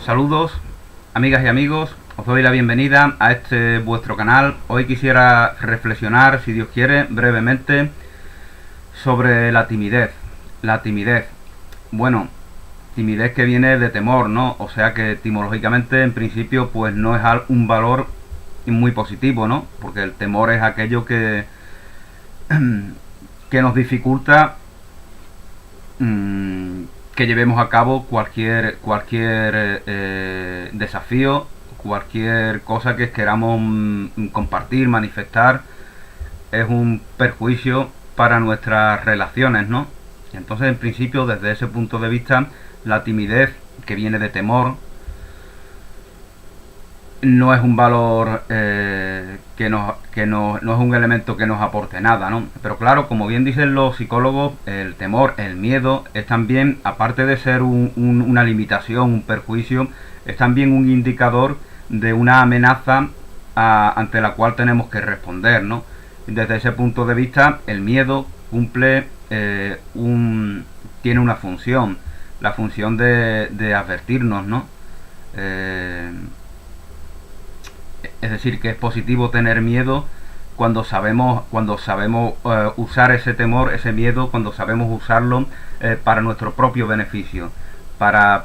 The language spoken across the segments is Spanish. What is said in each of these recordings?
Saludos, amigas y amigos, os doy la bienvenida a este vuestro canal. Hoy quisiera reflexionar, si Dios quiere, brevemente sobre la timidez. La timidez, bueno, timidez que viene de temor, ¿no? O sea que etimológicamente, en principio, pues no es un valor muy positivo, ¿no? Porque el temor es aquello que nos dificulta que llevemos a cabo cualquier desafío, cualquier cosa que queramos compartir, manifestar. Es un perjuicio para nuestras relaciones, ¿no? Y entonces, en principio, desde ese punto de vista, la timidez, que viene de temor, no es un valor no es un elemento que nos aporte nada, ¿no? Pero claro, como bien dicen los psicólogos, el temor, el miedo, es también, aparte de ser una limitación, un perjuicio, es también un indicador de una amenaza ante la cual tenemos que responder, ¿no? Desde ese punto de vista, el miedo cumple tiene una función, la función de advertirnos, ¿no? Es decir, que es positivo tener miedo cuando sabemos usar ese temor, ese miedo, cuando sabemos usarlo para nuestro propio beneficio, para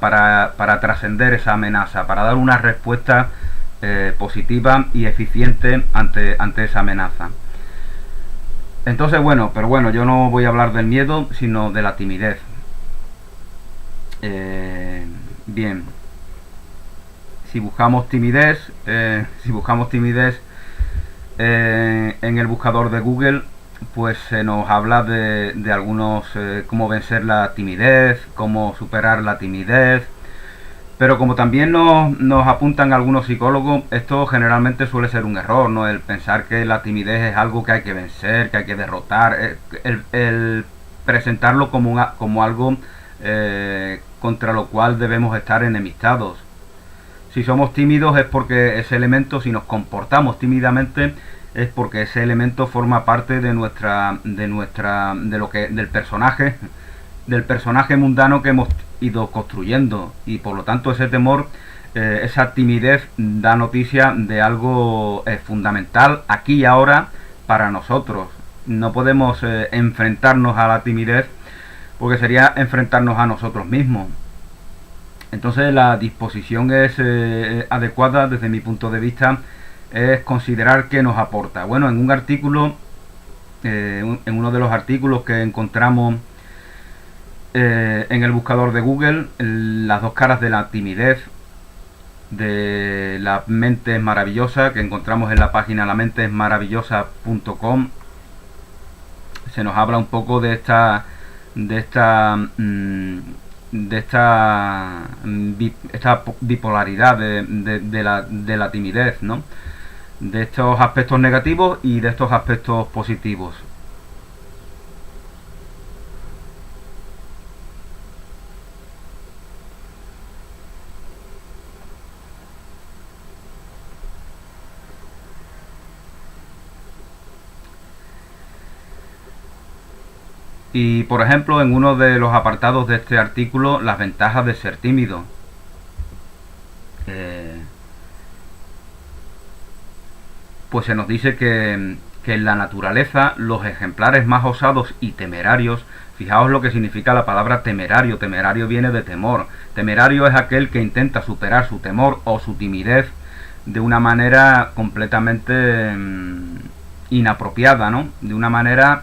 trascender esa amenaza, para dar una respuesta positiva y eficiente ante esa amenaza. Entonces, pero bueno, yo no voy a hablar del miedo, sino de la timidez. Bien. Si buscamos timidez en el buscador de Google, pues se nos habla de algunos cómo vencer la timidez, cómo superar la timidez. Pero como también nos apuntan algunos psicólogos, esto generalmente suele ser un error, ¿no? El pensar que la timidez es algo que hay que vencer, que hay que derrotar, el presentarlo como algo contra lo cual debemos estar enemistados. Si somos tímidos es porque ese elemento, si nos comportamos tímidamente, es porque ese elemento forma parte del personaje mundano que hemos ido construyendo, y por lo tanto ese temor, esa timidez da noticia de algo fundamental aquí y ahora para nosotros. No podemos enfrentarnos a la timidez porque sería enfrentarnos a nosotros mismos. Entonces la disposición es adecuada desde mi punto de vista, es considerar qué nos aporta. Bueno, en un artículo, en uno de los artículos que encontramos en el buscador de Google, las dos caras de la timidez, de la mente es maravillosa, que encontramos en la página lamentesmaravillosa.com, se nos habla un poco de esta bipolaridad de la timidez, ¿no? De estos aspectos negativos y de estos aspectos positivos. Y por ejemplo, en uno de los apartados de este artículo, las ventajas de ser tímido. Pues se nos dice que en la naturaleza los ejemplares más osados y temerarios, fijaos lo que significa la palabra temerario. Temerario viene de temor. Temerario es aquel que intenta superar su temor o su timidez de una manera completamente inapropiada, ¿no? De una manera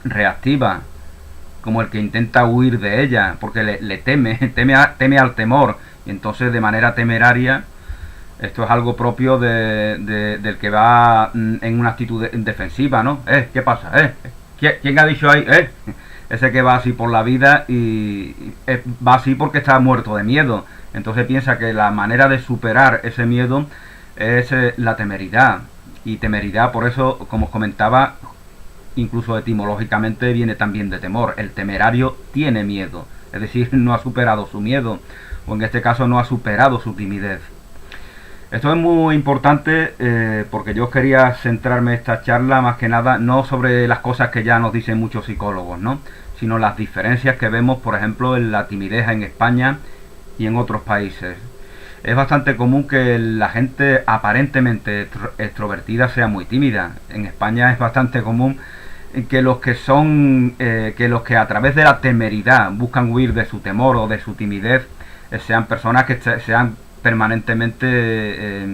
reactiva, como el que intenta huir de ella porque le teme al temor, y entonces de manera temeraria. Esto es algo propio del que va en una actitud defensiva, ¿no? ¿Qué pasa? ¿Quién ha dicho ahí? Ese que va así por la vida y va así porque está muerto de miedo. Entonces piensa que la manera de superar ese miedo es la temeridad. Y temeridad, por eso, como os comentaba, incluso etimológicamente viene también de temor. El temerario tiene miedo, es decir, no ha superado su miedo, o en este caso no ha superado su timidez. Esto es muy importante porque yo quería centrarme esta charla más que nada no sobre las cosas que ya nos dicen muchos psicólogos, ¿no? Sino las diferencias que vemos, por ejemplo, en la timidez en España y en otros países. Es bastante común que la gente aparentemente extrovertida sea muy tímida. En España es bastante común que los que son, que los que a través de la temeridad buscan huir de su temor o de su timidez, sean personas que sean permanentemente,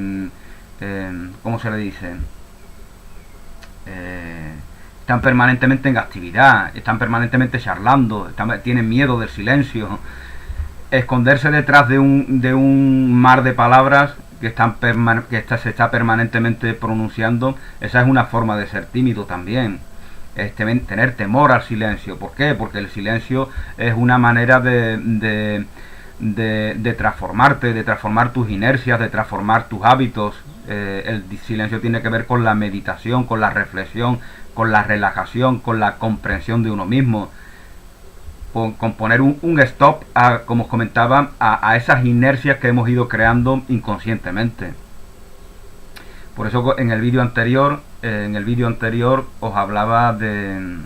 ¿cómo se le dice? Están permanentemente en actividad, están permanentemente charlando, tienen miedo del silencio. Esconderse detrás de un mar de palabras se está permanentemente pronunciando, esa es una forma de ser tímido también. Es tener temor al silencio. ¿Por qué? Porque el silencio es una manera de transformarte, de transformar tus inercias, de transformar tus hábitos. El silencio tiene que ver con la meditación, con la reflexión, con la relajación, con la comprensión de uno mismo. Con poner un stop, como os comentaba, a esas inercias que hemos ido creando inconscientemente. Por eso en el vídeo anterior, os hablaba de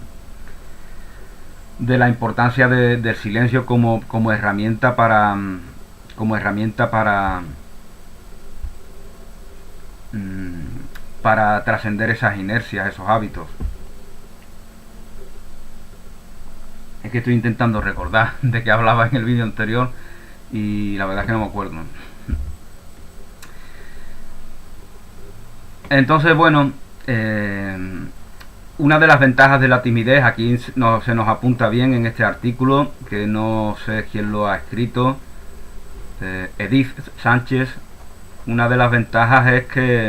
la importancia del silencio como herramienta para para trascender esas inercias, esos hábitos. Es que estoy intentando recordar de qué hablaba en el vídeo anterior y la verdad es que no me acuerdo. Entonces, bueno, una de las ventajas de la timidez, aquí se nos apunta bien en este artículo, que no sé quién lo ha escrito, Edith Sánchez. Una de las ventajas es que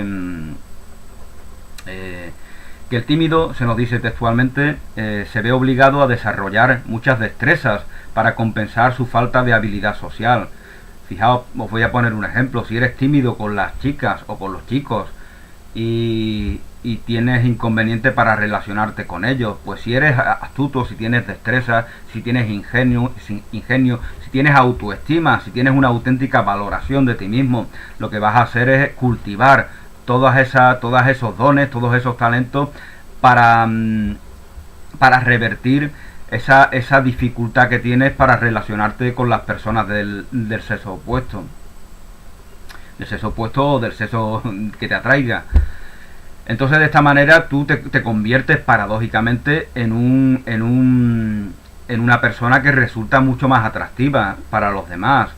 el tímido, se nos dice textualmente, se ve obligado a desarrollar muchas destrezas para compensar su falta de habilidad social. Fijaos, os voy a poner un ejemplo. Si eres tímido con las chicas o con los chicos y tienes inconveniente para relacionarte con ellos, pues si eres astuto, si tienes destreza, si tienes ingenio, si tienes autoestima, si tienes una auténtica valoración de ti mismo, lo que vas a hacer es cultivar todos esos dones, todos esos talentos para revertir esa dificultad que tienes para relacionarte con las personas del sexo opuesto. Del sexo opuesto o del sexo que te atraiga. Entonces de esta manera tú te conviertes paradójicamente en una persona que resulta mucho más atractiva para los demás.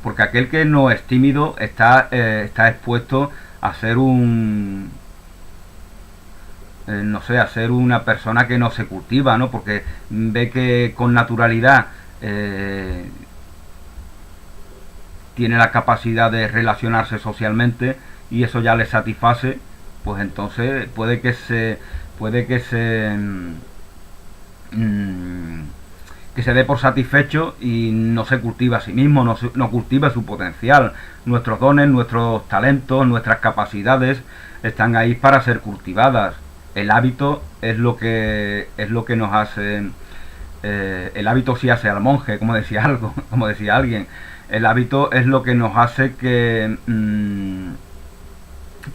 Porque aquel que no es tímido está expuesto a ser a ser una persona que no se cultiva, ¿no? Porque ve que con naturalidad tiene la capacidad de relacionarse socialmente y eso ya le satisface, pues entonces puede que se dé por satisfecho y no se cultiva a sí mismo, no cultiva su potencial. Nuestros dones, nuestros talentos, nuestras capacidades están ahí para ser cultivadas. El hábito es lo que nos hace, el hábito sí hace al monje, como decía alguien. El hábito es lo que nos hace que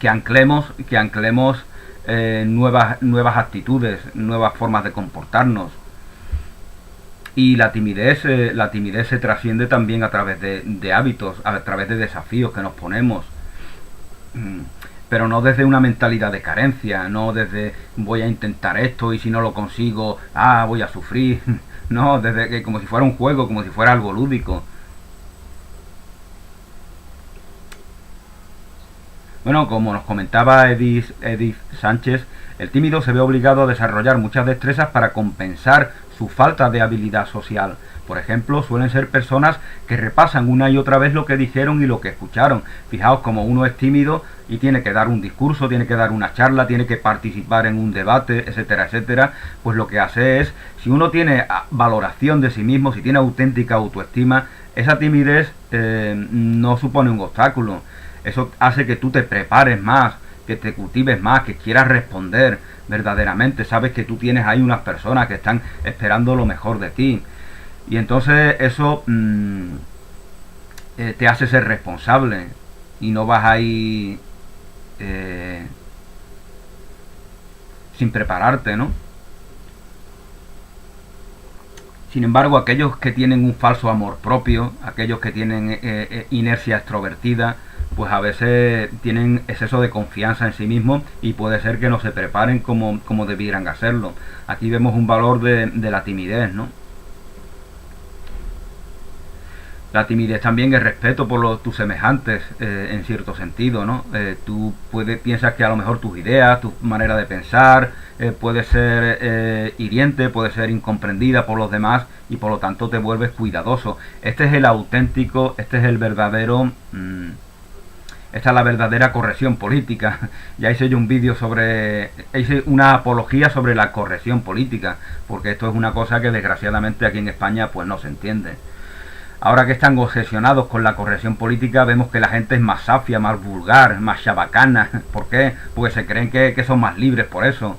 anclemos nuevas actitudes, nuevas formas de comportarnos. Y la timidez se trasciende también a través de hábitos, a través de desafíos que nos ponemos. Pero no desde una mentalidad de carencia, no desde voy a intentar esto y si no lo consigo, voy a sufrir. No, desde que como si fuera un juego, como si fuera algo lúdico. Bueno, como nos comentaba Edith Sánchez, el tímido se ve obligado a desarrollar muchas destrezas para compensar su falta de habilidad social. Por ejemplo, suelen ser personas que repasan una y otra vez lo que dijeron y lo que escucharon. Fijaos, como uno es tímido y tiene que dar un discurso, tiene que dar una charla, tiene que participar en un debate, etcétera, etcétera, pues lo que hace es, si uno tiene valoración de sí mismo, si tiene auténtica autoestima, esa timidez no supone un obstáculo. Eso hace que tú te prepares más, que te cultives más, que quieras responder verdaderamente. Sabes que tú tienes ahí unas personas que están esperando lo mejor de ti. Y entonces eso te hace ser responsable. Y no vas ahí sin prepararte, ¿no? Sin embargo, aquellos que tienen un falso amor propio, aquellos que tienen inercia extrovertida, pues a veces tienen exceso de confianza en sí mismos y puede ser que no se preparen como debieran hacerlo. Aquí vemos un valor de la timidez, ¿no? La timidez también es respeto por tus semejantes, en cierto sentido, ¿no? Tú piensas que a lo mejor tus ideas, tu manera de pensar, puede ser hiriente, puede ser incomprendida por los demás y por lo tanto te vuelves cuidadoso. Este es el auténtico, este es el verdadero... esta es la verdadera corrección política. Ya hice yo un vídeo sobre... hice una apología sobre la corrección política, porque esto es una cosa que desgraciadamente aquí en España pues no se entiende. Ahora que están obsesionados con la corrección política, vemos que la gente es más safia, más vulgar, más chabacana. ¿Por qué? Porque se creen que son más libres por eso.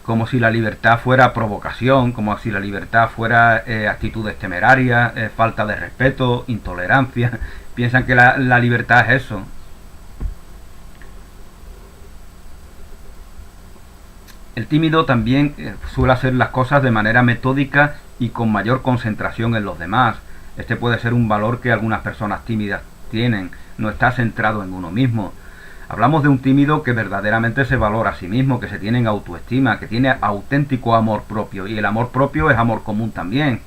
Como si la libertad fuera provocación, como si la libertad fuera actitudes temerarias, falta de respeto, intolerancia. Piensan que la libertad es eso. El tímido también suele hacer las cosas de manera metódica y con mayor concentración en los demás. Este puede ser un valor que algunas personas tímidas tienen. No está centrado en uno mismo. Hablamos de un tímido que verdaderamente se valora a sí mismo, que se tiene en autoestima, que tiene auténtico amor propio. Y el amor propio es amor común también.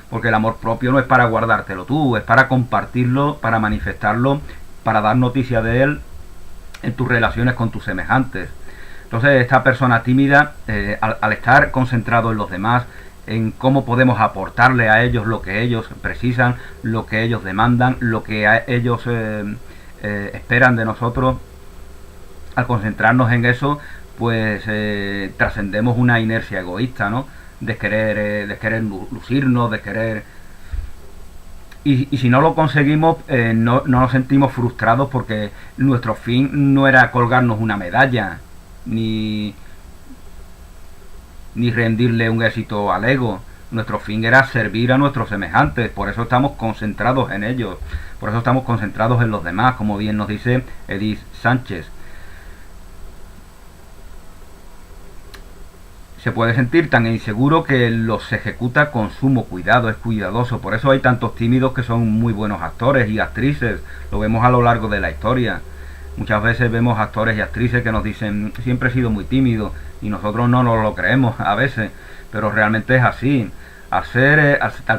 Porque el amor propio no es para guardártelo tú, es para compartirlo, para manifestarlo, para dar noticia de él en tus relaciones con tus semejantes. Entonces esta persona tímida, al estar concentrado en los demás, en cómo podemos aportarle a ellos lo que ellos precisan, lo que ellos demandan, lo que ellos esperan de nosotros, al concentrarnos en eso, pues trascendemos una inercia egoísta, ¿no? De querer lucirnos, de querer... Y si no lo conseguimos, no nos sentimos frustrados porque nuestro fin no era colgarnos una medalla, ni, ni rendirle un éxito al ego. Nuestro fin era servir a nuestros semejantes, por eso estamos concentrados en ellos, por eso estamos concentrados en los demás, como bien nos dice Edith Sánchez. Se puede sentir tan inseguro que los ejecuta con sumo cuidado, es cuidadoso. Por eso hay tantos tímidos que son muy buenos actores y actrices. Lo vemos a lo largo de la historia. Muchas veces vemos actores y actrices que nos dicen, siempre he sido muy tímido, y nosotros no nos lo creemos a veces, pero realmente es así. Al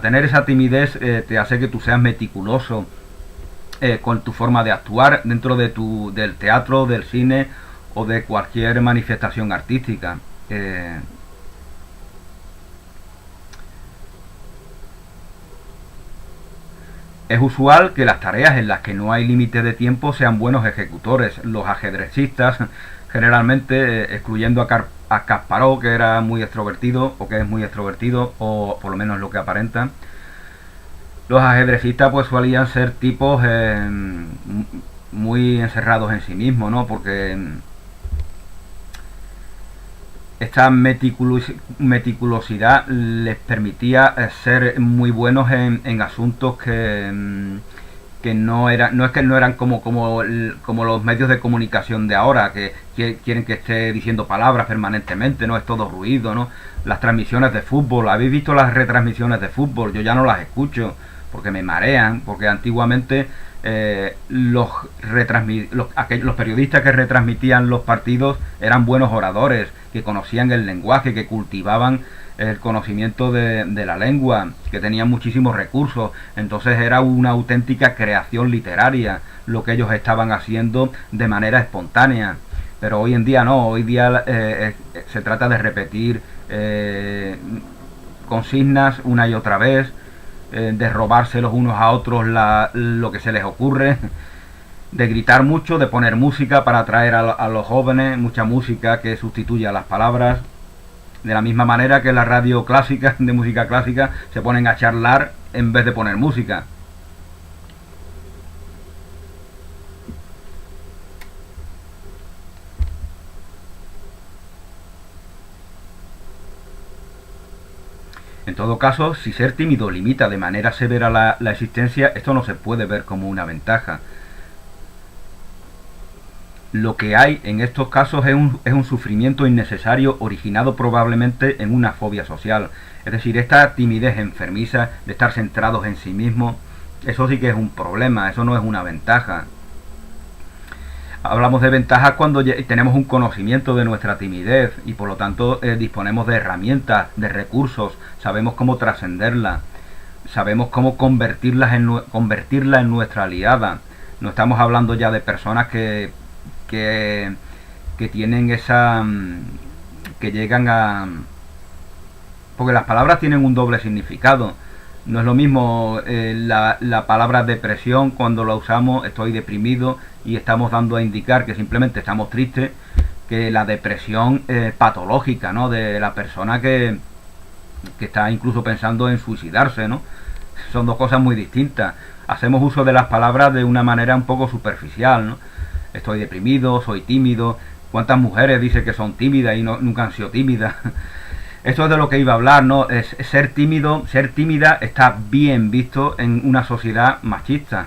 tener esa timidez te hace que tú seas meticuloso con tu forma de actuar dentro del teatro, del cine o de cualquier manifestación artística. Es usual que las tareas en las que no hay límite de tiempo sean buenos ejecutores. Los ajedrecistas, generalmente, excluyendo a Kasparov, que era muy extrovertido, o que es muy extrovertido, o por lo menos lo que aparenta, los ajedrecistas pues solían ser tipos muy encerrados en sí mismos, ¿no? Porque esta meticulosidad les permitía ser muy buenos en asuntos que no es que no eran como los medios de comunicación de ahora, que quieren que esté diciendo palabras permanentemente, no es todo ruido, ¿no? Las transmisiones de fútbol, ¿habéis visto las retransmisiones de fútbol? Yo ya no las escucho porque me marean, porque antiguamente los periodistas que retransmitían los partidos eran buenos oradores, que conocían el lenguaje, que cultivaban el conocimiento de la lengua, que tenían muchísimos recursos. Entonces era una auténtica creación literaria lo que ellos estaban haciendo de manera espontánea. Pero hoy en día no, hoy día se trata de repetir consignas una y otra vez, de robarse los unos a otros lo que se les ocurre, de gritar mucho, de poner música para atraer a los jóvenes, mucha música que sustituye a las palabras. De la misma manera que la radio clásica, de música clásica, se ponen a charlar en vez de poner música. En todo caso, si ser tímido limita de manera severa la existencia, esto no se puede ver como una ventaja. Lo que hay en estos casos es un sufrimiento innecesario originado probablemente en una fobia social. Es decir, esta timidez enfermiza de estar centrados en sí mismos, eso sí que es un problema, eso no es una ventaja. Hablamos de ventajas cuando tenemos un conocimiento de nuestra timidez y por lo tanto disponemos de herramientas, de recursos, sabemos cómo trascenderla, sabemos cómo convertirla en nuestra aliada. No estamos hablando ya de personas que tienen esa... que llegan a... porque las palabras tienen un doble significado. No es lo mismo la palabra depresión cuando la usamos, estoy deprimido, y estamos dando a indicar que simplemente estamos tristes, que la depresión patológica, ¿no? De la persona que está incluso pensando en suicidarse, ¿no? Son dos cosas muy distintas. Hacemos uso de las palabras de una manera un poco superficial, ¿no? Estoy deprimido, soy tímido. ¿Cuántas mujeres dicen que son tímidas y nunca han sido tímidas? Esto es de lo que iba a hablar, ¿no? Ser tímido, ser tímida está bien visto en una sociedad machista.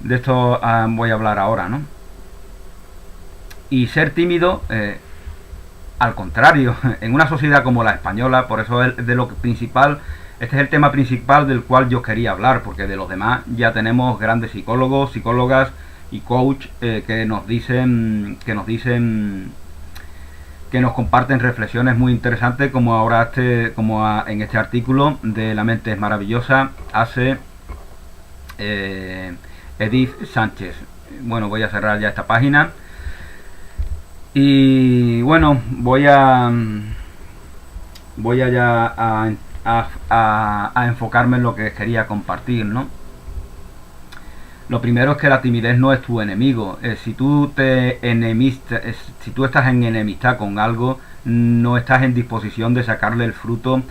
De esto voy a hablar ahora, ¿no? Y ser tímido, al contrario, en una sociedad como la española, por eso es de lo principal, este es el tema principal del cual yo quería hablar, porque de los demás ya tenemos grandes psicólogos, psicólogas y coach que nos comparten reflexiones muy interesantes, como ahora en este artículo de La mente es maravillosa hace Edith Sánchez. Bueno, voy a cerrar ya esta página y bueno, voy a ya a enfocarme en lo que quería compartir, ¿no? Lo primero es que la timidez no es tu enemigo. Si tú si tú estás en enemistad con algo, no estás en disposición de sacarle el fruto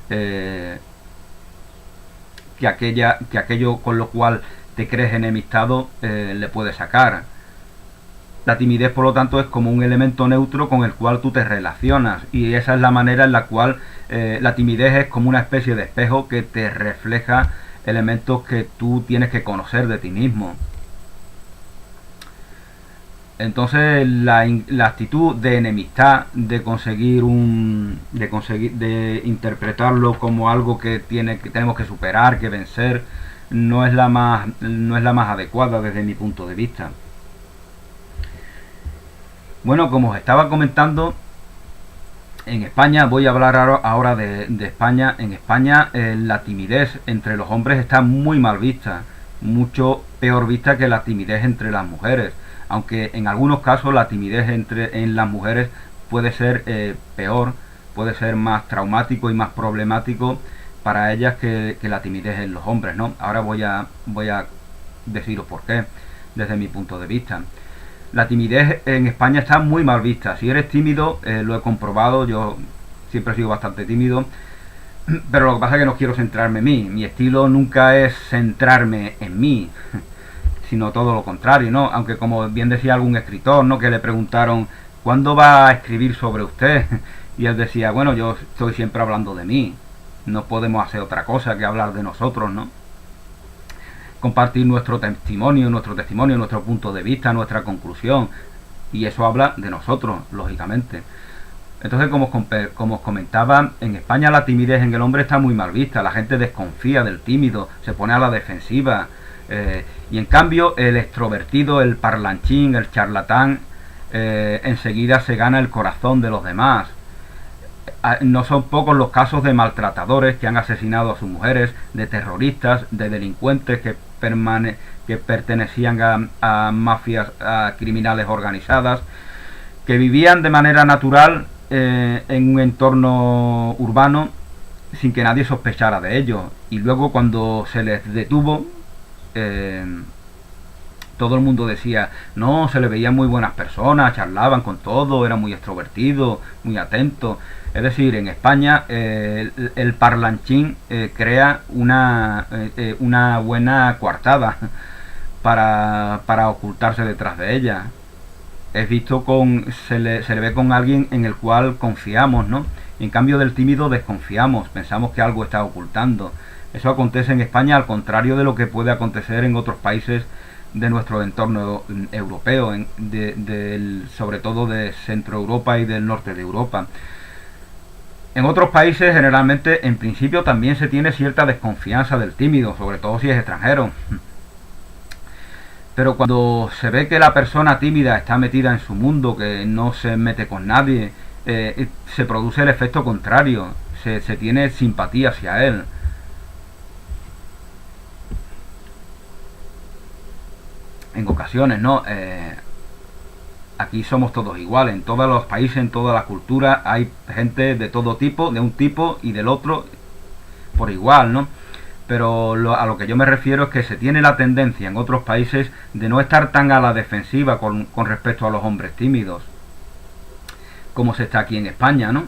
que aquello con lo cual te crees enemistado le puede sacar. La timidez, por lo tanto, es como un elemento neutro con el cual tú te relacionas, y esa es la manera en la cual la timidez es como una especie de espejo que te refleja elementos que tú tienes que conocer de ti mismo. Entonces la actitud de enemistad, de interpretarlo como algo que tenemos que superar, que vencer, no es la más adecuada desde mi punto de vista. Bueno, como os estaba comentando, en España, voy a hablar ahora de España. En España la timidez entre los hombres está muy mal vista, mucho peor vista que la timidez entre las mujeres, aunque en algunos casos la timidez en las mujeres puede ser peor, puede ser más traumático y más problemático para ellas que la timidez en los hombres, ¿no? Ahora voy a deciros por qué, desde mi punto de vista. La timidez en España está muy mal vista. Si eres tímido, lo he comprobado, yo siempre he sido bastante tímido, pero lo que pasa es que no quiero centrarme en mí. Mi estilo nunca es centrarme en mí, sino todo lo contrario, ¿no? Aunque, como bien decía algún escritor, ¿no?, que le preguntaron ¿cuándo va a escribir sobre usted? Y él decía, bueno, yo estoy siempre hablando de mí, no podemos hacer otra cosa que hablar de nosotros, ¿no? Compartir nuestro testimonio, nuestro punto de vista, nuestra conclusión, y eso habla de nosotros, lógicamente. Entonces, como os comentaba, en España la timidez en el hombre está muy mal vista, la gente desconfía del tímido, se pone a la defensiva, y en cambio el extrovertido, el parlanchín, el charlatán, enseguida se gana el corazón de los demás. No son pocos los casos de maltratadores que han asesinado a sus mujeres, de terroristas, de delincuentes que pertenecían a mafias, a criminales organizadas, que vivían de manera natural en un entorno urbano sin que nadie sospechara de ellos, y luego cuando se les detuvo, todo el mundo decía, no, se le veían muy buenas personas, charlaban con todo, era muy extrovertido, muy atento. Es decir, en España el parlanchín crea una buena coartada para ocultarse detrás de ella. Es visto se le ve con alguien en el cual confiamos, ¿no? En cambio del tímido desconfiamos, pensamos que algo está ocultando. Eso acontece en España, al contrario de lo que puede acontecer en otros países de nuestro entorno europeo, sobre todo de Centro Europa y del norte de Europa. En otros países generalmente en principio también se tiene cierta desconfianza del tímido, sobre todo si es extranjero. Pero cuando se ve que la persona tímida está metida en su mundo, que no se mete con nadie, se produce el efecto contrario, se tiene simpatía hacia él. En ocasiones, ¿no? Aquí somos todos iguales, en todos los países, en toda la cultura hay gente de todo tipo, de un tipo y del otro por igual, ¿no? Pero a lo que yo me refiero es que se tiene la tendencia en otros países de no estar tan a la defensiva con respecto a los hombres tímidos, como se está aquí en España, ¿no?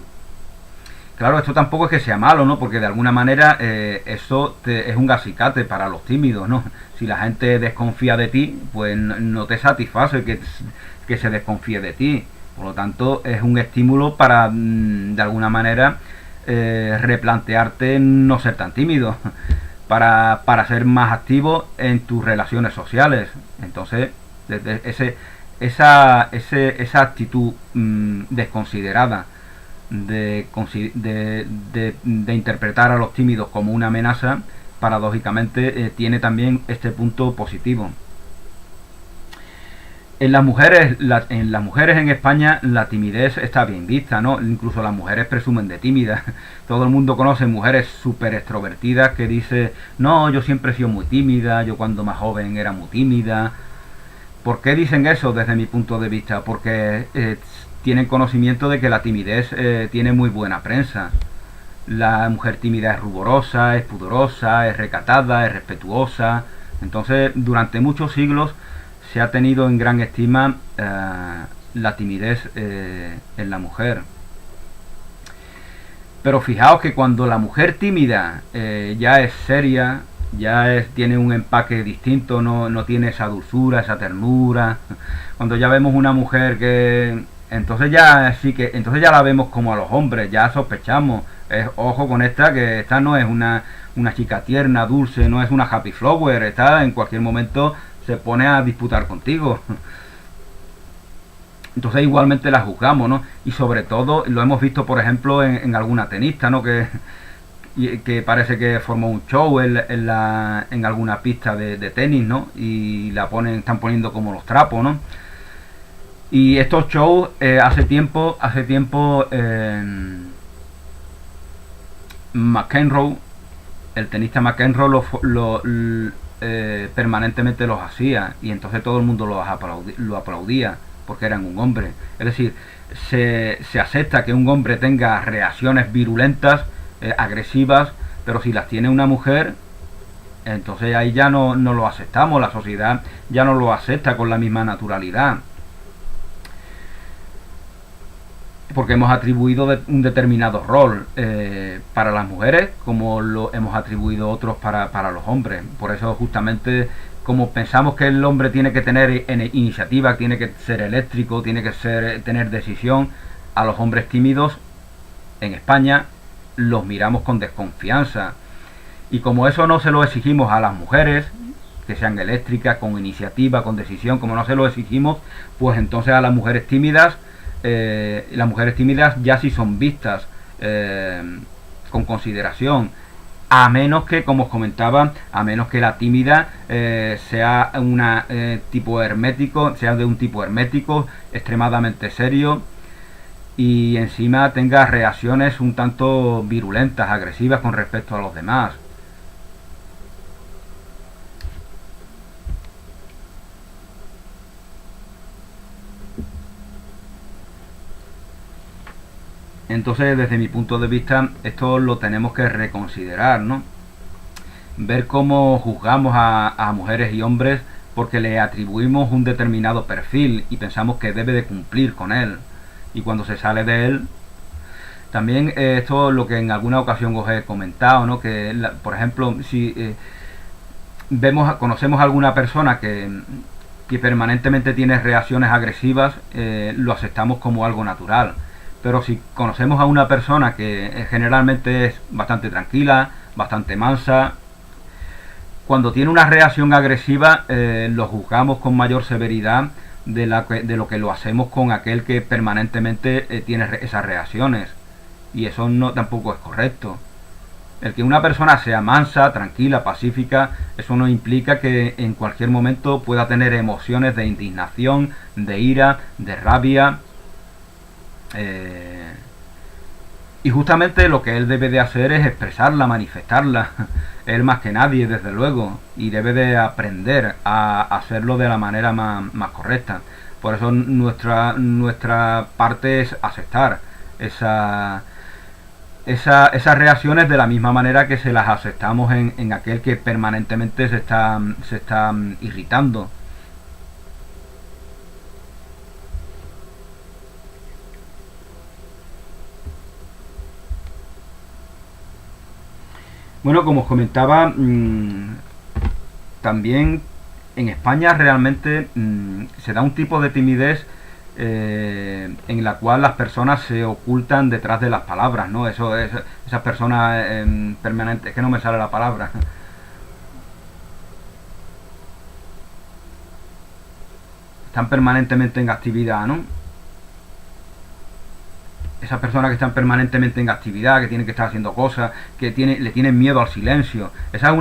Claro, esto tampoco es que sea malo, ¿no? Porque de alguna manera eso es un acicate para los tímidos, ¿no? Si la gente desconfía de ti, pues no te satisface que se desconfíe de ti. Por lo tanto, es un estímulo para, de alguna manera, replantearte no ser tan tímido, para ser más activo en tus relaciones sociales. Entonces, desde esa actitud desconsiderada de interpretar a los tímidos como una amenaza, paradójicamente tiene también este punto positivo. En las mujeres en España la timidez está bien vista, ¿no? Incluso las mujeres presumen de tímidas. Todo el mundo conoce mujeres súper extrovertidas que dicen, no, yo siempre he sido muy tímida, yo cuando más joven era muy tímida. ¿Por qué dicen eso desde mi punto de vista? Porque tienen conocimiento de que la timidez tiene muy buena prensa. La mujer tímida es ruborosa, es pudorosa, es recatada, es respetuosa. Entonces, durante muchos siglos se ha tenido en gran estima la timidez en la mujer. Pero fijaos que cuando la mujer tímida ya es seria, tiene un empaque distinto, no tiene esa dulzura, esa ternura. Cuando ya vemos una mujer que entonces ya la vemos como a los hombres, ya sospechamos, ojo con esta, que esta no es una chica tierna, dulce, no es una happy flower, esta en cualquier momento se pone a disputar contigo. Entonces igualmente la juzgamos, ¿no? Y sobre todo lo hemos visto, por ejemplo, en alguna tenista, ¿no? Que parece que formó un show en alguna pista de tenis, ¿no? Y están poniendo como los trapos, ¿no? Y estos shows hace tiempo McEnroe, el tenista McEnroe permanentemente los hacía, y entonces todo el mundo lo aplaudía porque eran un hombre. Es decir, se acepta que un hombre tenga reacciones virulentas, agresivas, pero si las tiene una mujer, entonces ahí ya no lo aceptamos, la sociedad ya no lo acepta con la misma naturalidad, porque hemos atribuido un determinado rol para las mujeres, como lo hemos atribuido otros para los hombres. Por eso justamente, como pensamos que el hombre tiene que tener iniciativa, tiene que ser eléctrico, tiene que tener decisión, a los hombres tímidos en España los miramos con desconfianza. Y como eso no se lo exigimos a las mujeres, que sean eléctricas, con iniciativa, con decisión, como no se lo exigimos, pues entonces a las mujeres tímidas ya sí son vistas con consideración, a menos que, como os comentaba, a menos que la tímida sea de un tipo hermético, extremadamente serio, y encima tenga reacciones un tanto virulentas, agresivas con respecto a los demás. Entonces, desde mi punto de vista, esto lo tenemos que reconsiderar, ¿no? Ver cómo juzgamos a mujeres y hombres porque le atribuimos un determinado perfil y pensamos que debe de cumplir con él. Y cuando se sale de él, también esto es lo que en alguna ocasión os he comentado, ¿no? Que, por ejemplo, si conocemos a alguna persona que permanentemente tiene reacciones agresivas, lo aceptamos como algo natural. Pero si conocemos a una persona que generalmente es bastante tranquila, bastante mansa, cuando tiene una reacción agresiva, lo juzgamos con mayor severidad de lo que lo hacemos con aquel que permanentemente tiene esas reacciones. Y eso no tampoco es correcto. El que una persona sea mansa, tranquila, pacífica, eso no implica que en cualquier momento pueda tener emociones de indignación, de ira, de rabia. eh, y justamente lo que él debe de hacer es expresarla, manifestarla. Él más que nadie, desde luego. Y debe de aprender a hacerlo de la manera más correcta. Por eso nuestra parte es aceptar esas reacciones de la misma manera que se las aceptamos en aquel que permanentemente se está irritando. Bueno, como os comentaba, también en España realmente se da un tipo de timidez en la cual las personas se ocultan detrás de las palabras, ¿no? Eso es, esas personas permanentes, es que no me sale la palabra, están permanentemente en actividad, ¿no? Esas personas que están permanentemente en actividad, que tienen que estar haciendo cosas, le tienen miedo al silencio. Esa es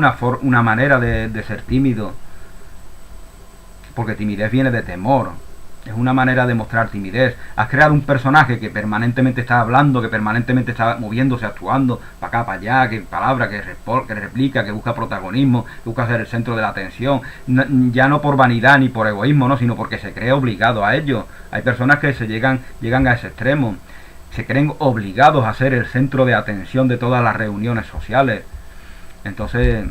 una manera de ser tímido, porque timidez viene de temor. Es una manera de mostrar timidez. Has creado un personaje que permanentemente está hablando, que permanentemente está moviéndose, actuando, para acá, para allá, que palabra, que replica, que busca protagonismo, que busca ser el centro de la atención. Ya no por vanidad ni por egoísmo, ¿no? Sino porque se cree obligado a ello. Hay personas que llegan a ese extremo. Se creen obligados a ser el centro de atención de todas las reuniones sociales. Entonces,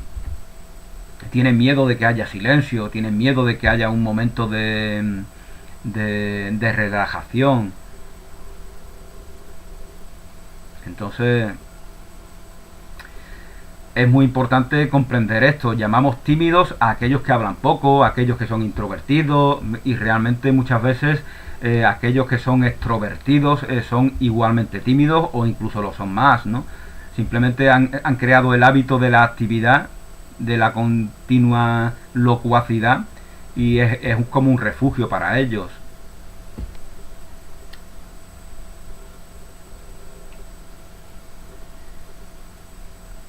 tienen miedo de que haya silencio, tienen miedo de que haya un momento de relajación. Entonces, es muy importante comprender esto. Llamamos tímidos a aquellos que hablan poco, a aquellos que son introvertidos, y realmente muchas veces aquellos que son extrovertidos son igualmente tímidos o incluso lo son más, ¿no? Simplemente han creado el hábito de la actividad, de la continua locuacidad, y es como un refugio para ellos.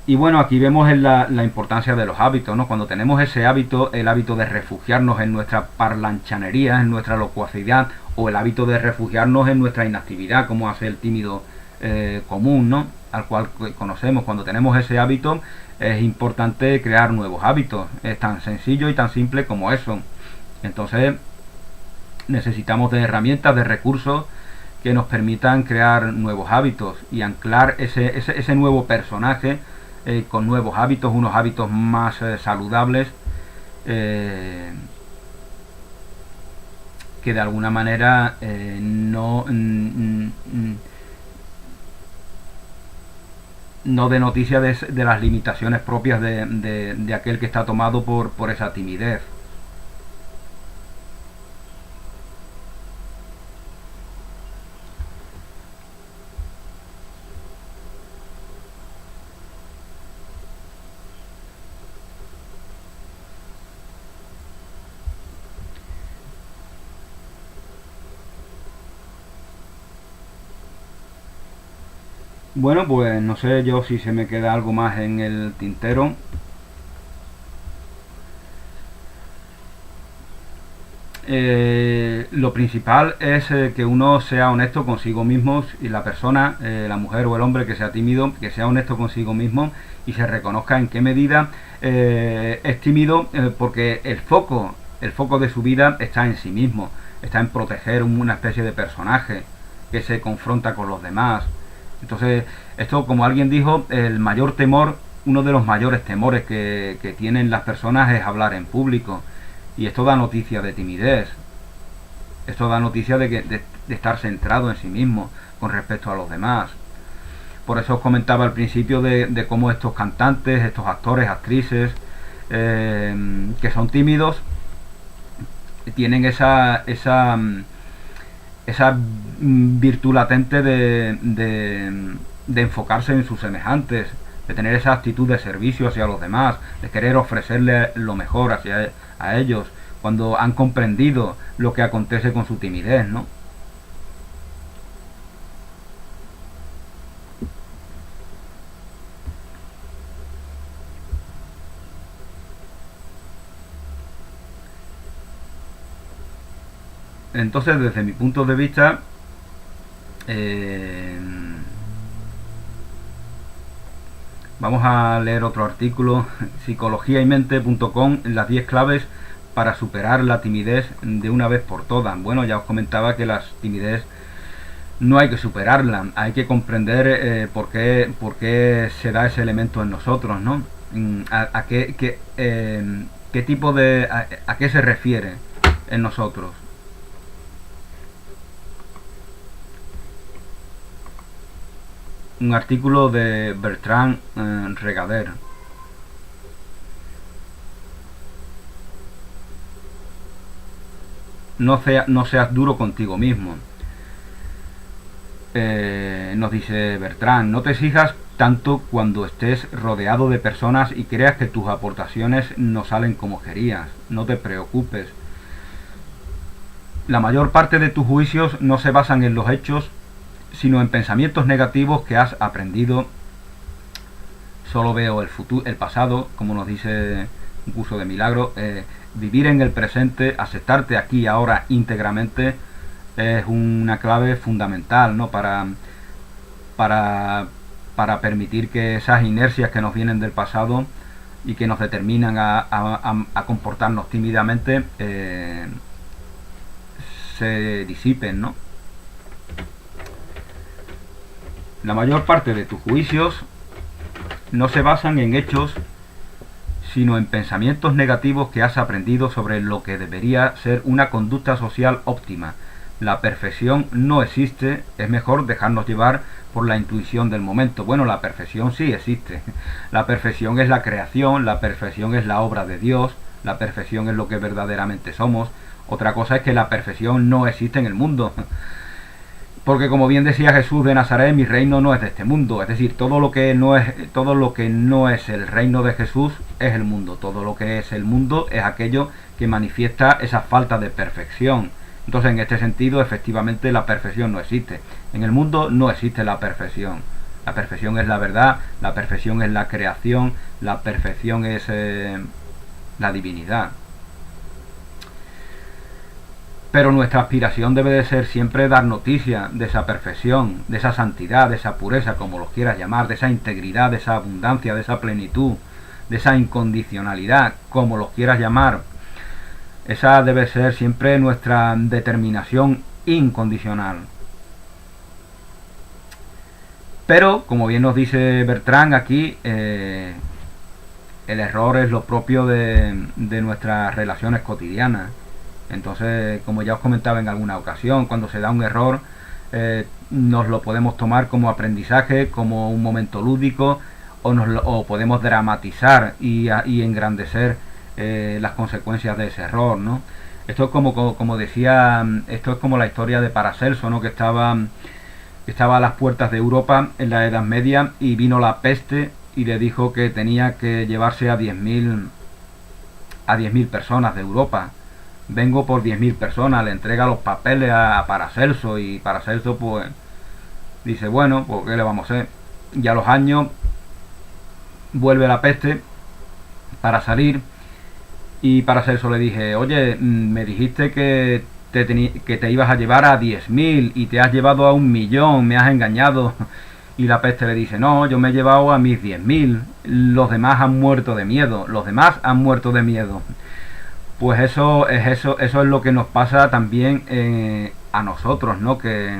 Y bueno, aquí vemos la importancia de los hábitos, ¿no? Cuando tenemos ese hábito, el hábito de refugiarnos en nuestra parlanchanería, en nuestra locuacidad, o el hábito de refugiarnos en nuestra inactividad, como hace el tímido común, ¿no? Al cual conocemos. Cuando tenemos ese hábito, es importante crear nuevos hábitos. Es tan sencillo y tan simple como eso. Entonces, necesitamos de herramientas, de recursos que nos permitan crear nuevos hábitos y anclar ese nuevo personaje con nuevos hábitos, unos hábitos más saludables, eh, que de alguna manera no dé noticia de las limitaciones propias de aquel que está tomado por esa timidez. Bueno, pues no sé yo si se me queda algo más en el tintero. Lo principal es que uno sea honesto consigo mismo y la persona, la mujer o el hombre que sea tímido, que sea honesto consigo mismo y se reconozca en qué medida es tímido, porque el foco de su vida está en sí mismo, está en proteger una especie de personaje que se confronta con los demás. Entonces, esto, como alguien dijo, el mayor temor, uno de los mayores temores que tienen las personas es hablar en público. Y esto da noticia de timidez. Esto da noticia de estar centrado en sí mismo con respecto a los demás. Por eso os comentaba al principio de cómo estos cantantes, estos actores, actrices, que son tímidos, tienen esa virtud latente de enfocarse en sus semejantes, de tener esa actitud de servicio hacia los demás, de querer ofrecerle lo mejor hacia a ellos, cuando han comprendido lo que acontece con su timidez, ¿no? Entonces, desde mi punto de vista, eh, vamos a leer otro artículo, psicologiaymente.com, las 10 claves para superar la timidez de una vez por todas. Bueno, ya os comentaba que la timidez no hay que superarla, hay que comprender por qué se da ese elemento en nosotros, ¿no? A qué tipo de... a qué se refiere en nosotros. Un artículo de Bertrand Regader. No seas duro contigo mismo. Nos dice Bertrand, no te exijas tanto cuando estés rodeado de personas y creas que tus aportaciones no salen como querías. No te preocupes. La mayor parte de tus juicios no se basan en los hechos, sino en pensamientos negativos que has aprendido. Solo veo el futuro, el pasado, como nos dice un curso de milagro. Vivir en el presente, aceptarte aquí y ahora íntegramente, es una clave fundamental, ¿no? para permitir que esas inercias que nos vienen del pasado y que nos determinan a comportarnos tímidamente se disipen, ¿no? La mayor parte de tus juicios no se basan en hechos, sino en pensamientos negativos que has aprendido sobre lo que debería ser una conducta social óptima. La perfección no existe, es mejor dejarnos llevar por la intuición del momento. Bueno, la perfección sí existe. La perfección es la creación, la perfección es la obra de Dios, la perfección es lo que verdaderamente somos. Otra cosa es que la perfección no existe en el mundo. Porque como bien decía Jesús de Nazaret, mi reino no es de este mundo. Es decir, todo lo que no es el reino de Jesús es el mundo. Todo lo que es el mundo es aquello que manifiesta esa falta de perfección. Entonces, en este sentido, efectivamente, la perfección no existe. En el mundo no existe la perfección. La perfección es la verdad, la perfección es la creación, la perfección es la divinidad. Pero nuestra aspiración debe de ser siempre dar noticia de esa perfección, de esa santidad, de esa pureza, como los quieras llamar, de esa integridad, de esa abundancia, de esa plenitud, de esa incondicionalidad, como los quieras llamar. Esa debe ser siempre nuestra determinación incondicional. Pero, como bien nos dice Bertrand aquí, el error es lo propio de nuestras relaciones cotidianas. Entonces, como ya os comentaba en alguna ocasión, cuando se da un error, nos lo podemos tomar como aprendizaje, como un momento lúdico, o podemos dramatizar y engrandecer las consecuencias de ese error, ¿no? Esto es como decía, esto es como la historia de Paracelso, ¿no? Que estaba a las puertas de Europa en la Edad Media y vino la peste y le dijo que tenía que llevarse a 10.000 personas de Europa. Vengo por 10.000 personas, le entrega los papeles a Paracelso y Paracelso pues dice, bueno, pues ¿qué le vamos a hacer? Y a los años vuelve la peste para salir y Paracelso le dije, oye, me dijiste que te ibas a llevar a 10.000 y te has llevado a 1.000.000, me has engañado. Y la peste le dice, no, yo me he llevado a mis 10.000, los demás han muerto de miedo, los demás han muerto de miedo. Pues eso es lo que nos pasa también a nosotros, ¿no? Que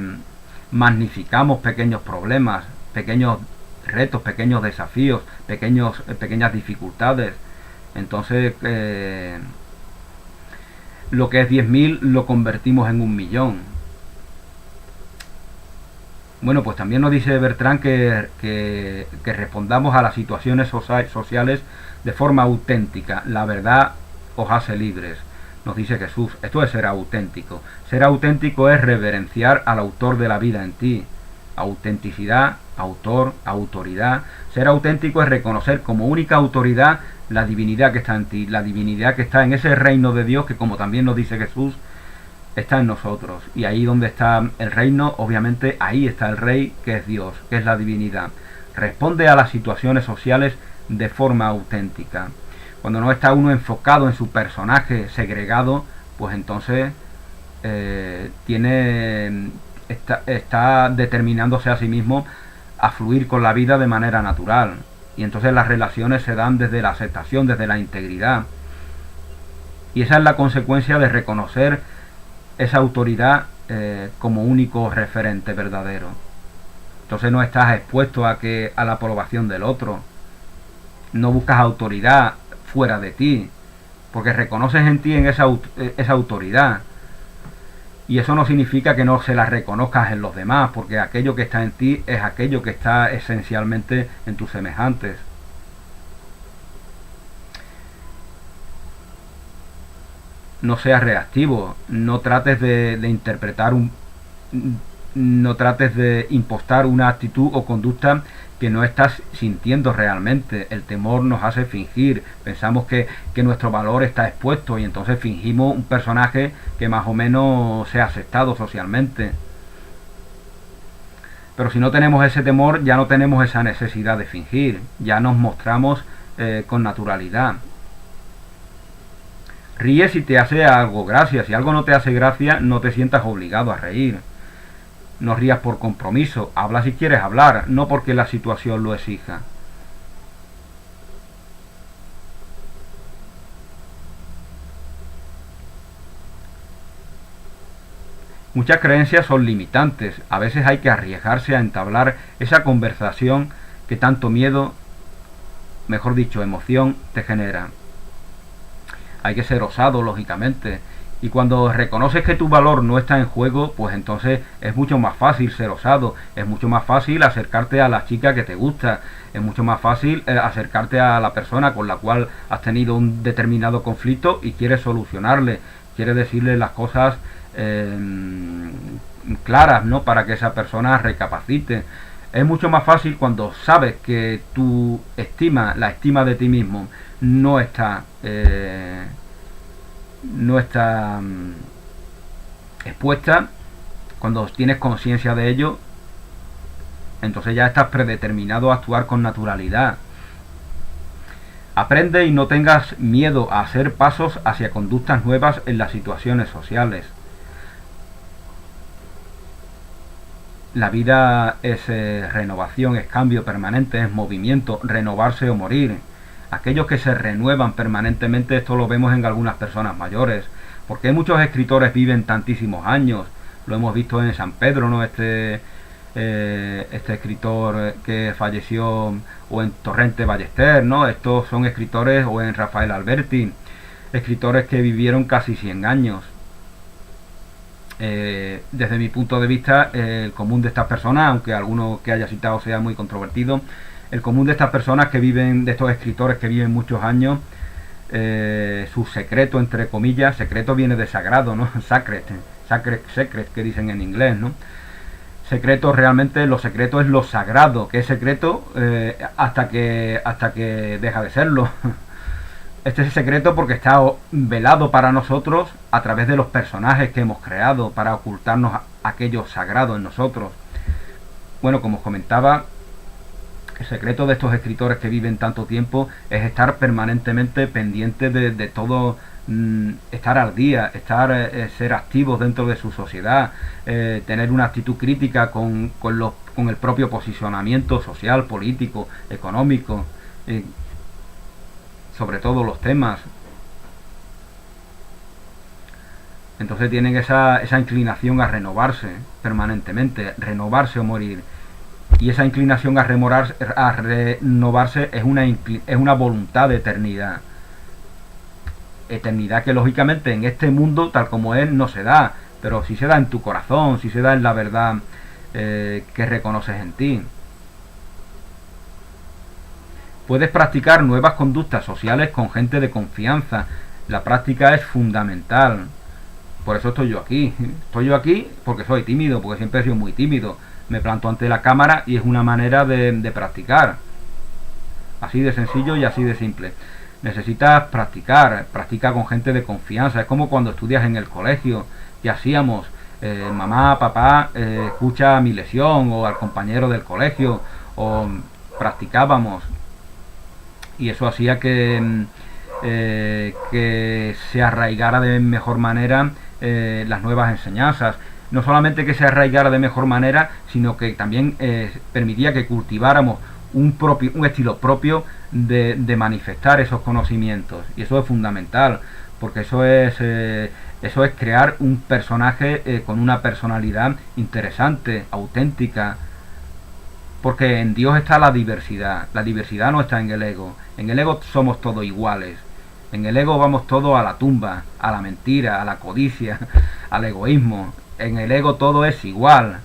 magnificamos pequeños problemas, pequeños retos, pequeños desafíos, pequeñas dificultades. Entonces, lo que es 10.000 lo convertimos en 1.000.000. Bueno, pues también nos dice Bertrand que respondamos a las situaciones sociales de forma auténtica. La verdad os hace libres, nos dice Jesús. Esto es ser auténtico. Ser auténtico es reverenciar al autor de la vida en ti. Autenticidad autor, autoridad. Ser auténtico es reconocer como única autoridad la divinidad que está en ti, la divinidad que está en ese reino de Dios que, como también nos dice Jesús, está en nosotros. Y ahí donde está el reino, obviamente ahí está el rey, que es Dios, que es la divinidad. Responde a las situaciones sociales de forma auténtica. Cuando no está uno enfocado en su personaje segregado, pues entonces está determinándose a sí mismo a fluir con la vida de manera natural. Y entonces las relaciones se dan desde la aceptación, desde la integridad. Y esa es la consecuencia de reconocer esa autoridad como único referente verdadero. Entonces no estás expuesto a la aprobación del otro. No buscas autoridad fuera de ti, porque reconoces en ti en esa autoridad. Y eso no significa que no se la reconozcas en los demás, porque aquello que está en ti es aquello que está esencialmente en tus semejantes. No seas reactivo, no trates de interpretar no trates de impostar una actitud o conducta que no estás sintiendo realmente. El temor nos hace fingir, pensamos que nuestro valor está expuesto y entonces fingimos un personaje que más o menos sea aceptado socialmente. Pero si no tenemos ese temor, ya no tenemos esa necesidad de fingir, ya nos mostramos con naturalidad. Ríe si te hace algo gracia, si algo no te hace gracia, no te sientas obligado a reír. No rías por compromiso, habla si quieres hablar, no porque la situación lo exija. Muchas creencias son limitantes, a veces hay que arriesgarse a entablar esa conversación que tanto miedo, mejor dicho, emoción, te genera. Hay que ser osado, lógicamente. Y cuando reconoces que tu valor no está en juego, pues entonces es mucho más fácil ser osado, es mucho más fácil acercarte a la chica que te gusta, es mucho más fácil acercarte a la persona con la cual has tenido un determinado conflicto y quieres solucionarle, quieres decirle las cosas claras, ¿no? Para que esa persona recapacite. Es mucho más fácil cuando sabes que tu estima, la estima de ti mismo, no está expuesta. Cuando tienes conciencia de ello, entonces ya estás predeterminado a actuar con naturalidad. Aprende y no tengas miedo a hacer pasos hacia conductas nuevas en las situaciones sociales. La vida es renovación, es cambio permanente, es movimiento, renovarse o morir. Aquellos que se renuevan permanentemente, esto lo vemos en algunas personas mayores, porque muchos escritores viven tantísimos años. Lo hemos visto en San Pedro, ¿no? Este escritor que falleció, o en Torrente Ballester, ¿no? Estos son escritores, o en Rafael Alberti, escritores que vivieron casi 100 años. Desde mi punto de vista, el común de estas personas, aunque alguno que haya citado sea muy controvertido, el común de estas personas que viven, de estos escritores que viven muchos años, su secreto, entre comillas, secreto viene de sagrado, ¿no? Sacred, que dicen en inglés, ¿no? Secreto, realmente lo secreto es lo sagrado, que es secreto hasta que deja de serlo. Este es el secreto porque está velado para nosotros a través de los personajes que hemos creado para ocultarnos aquello sagrado en nosotros. Bueno, como os comentaba, el secreto de estos escritores que viven tanto tiempo es estar permanentemente pendiente de todo, estar al día, ser activos dentro de su sociedad, tener una actitud crítica con el propio posicionamiento social, político, económico, sobre todos los temas. Entonces tienen esa inclinación a renovarse permanentemente, renovarse o morir. Y esa inclinación a renovarse es una voluntad de eternidad. Eternidad que lógicamente en este mundo tal como es no se da, pero sí se da en tu corazón, sí se da en la verdad que reconoces en ti. Puedes practicar nuevas conductas sociales con gente de confianza. La práctica es fundamental. Por eso estoy yo aquí. Estoy yo aquí porque soy tímido, porque siempre he sido muy tímido. me planto ante la cámara y es una manera de practicar. Así de sencillo y así de simple. Necesitas practicar, practica con gente de confianza. Es como cuando estudias en el colegio. ¿Qué hacíamos? Mamá, papá, escucha mi lección, o al compañero del colegio, o practicábamos. Y eso hacía que se arraigara de mejor manera las nuevas enseñanzas. No solamente que se arraigara de mejor manera, sino que también permitía que cultiváramos un estilo propio de manifestar esos conocimientos. Y eso es fundamental, porque eso es crear un personaje con una personalidad interesante, auténtica. Porque en Dios está la diversidad. La diversidad no está en el ego. En el ego somos todos iguales. En el ego vamos todos a la tumba, a la mentira, a la codicia, al egoísmo. En el ego todo es igual.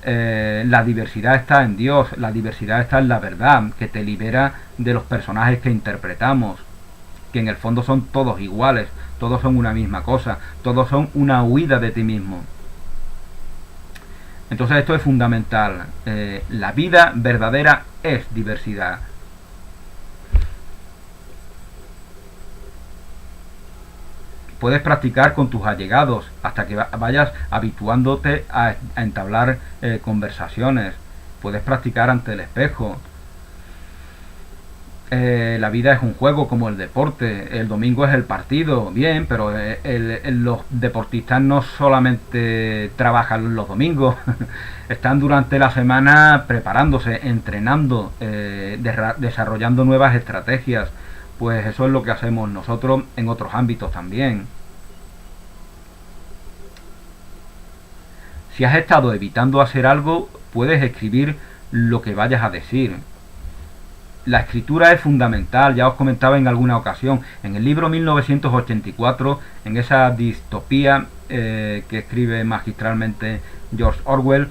La diversidad está en Dios. La diversidad está en la verdad, que te libera de los personajes que interpretamos. Que en el fondo son todos iguales. Todos son una misma cosa. Todos son una huida de ti mismo. Entonces esto es fundamental. La vida verdadera es diversidad. Puedes practicar con tus allegados hasta que vayas habituándote a entablar conversaciones. Puedes practicar ante el espejo. La vida es un juego como el deporte. El domingo es el partido, bien, pero los deportistas no solamente trabajan los domingos, están durante la semana preparándose, entrenando, desarrollando nuevas estrategias. Pues eso es lo que hacemos nosotros en otros ámbitos también. Si has estado evitando hacer algo, puedes escribir lo que vayas a decir. La escritura es fundamental, ya os comentaba en alguna ocasión. En el libro 1984, en esa distopía que escribe magistralmente George Orwell,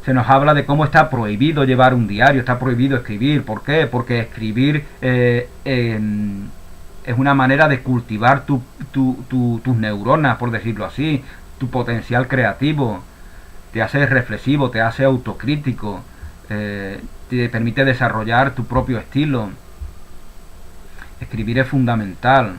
se nos habla de cómo está prohibido llevar un diario, está prohibido escribir. ¿Por qué? Porque escribir es una manera de cultivar tus neuronas, por decirlo así, tu potencial creativo. Te hace reflexivo, te hace autocrítico, te permite desarrollar tu propio estilo. Escribir es fundamental.